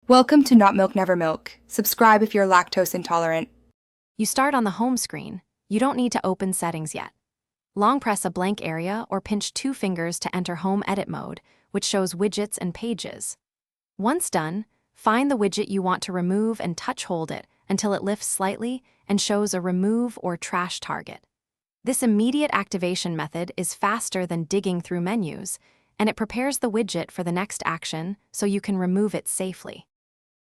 Welcome to Not Milk Never Milk. Subscribe if you're lactose intolerant. You start on the home screen. You don't need to open settings yet. Long press a blank area or pinch 2 fingers to enter Home Edit mode, which shows widgets and pages. Once done, find the widget you want to remove and hold it until it lifts slightly and shows a remove or trash target. This immediate activation method is faster than digging through menus, and it prepares the widget for the next action so you can remove it safely.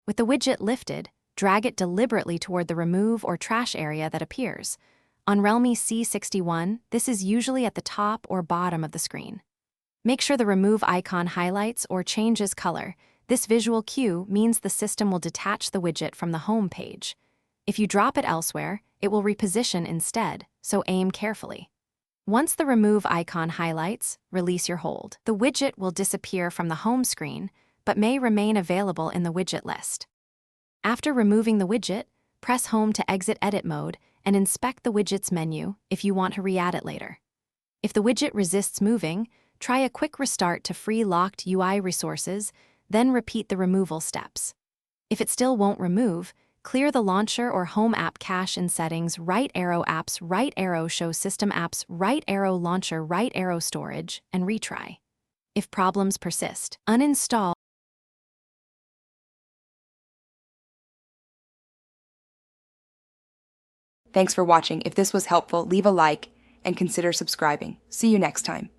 With the widget lifted, drag it deliberately toward the remove or trash area that appears. On Realme C61, this is usually at the top or bottom of the screen. Make sure the remove icon highlights or changes color. This visual cue means the system will detach the widget from the home page. If you drop it elsewhere, it will reposition instead, so aim carefully. Once the remove icon highlights, release your hold. The widget will disappear from the home screen, but may remain available in the widget list. After removing the widget, press Home to exit Edit mode and inspect the widget's menu if you want to re-add it later. If the widget resists moving, try a quick restart to free locked UI resources, then repeat the removal steps. If it still won't remove, clear the launcher or home app cache in Settings, right arrow Apps, right arrow Show System Apps, right arrow Launcher, right arrow Storage, and retry. If problems persist, uninstall. Thanks for watching. If this was helpful, leave a like and consider subscribing. See you next time.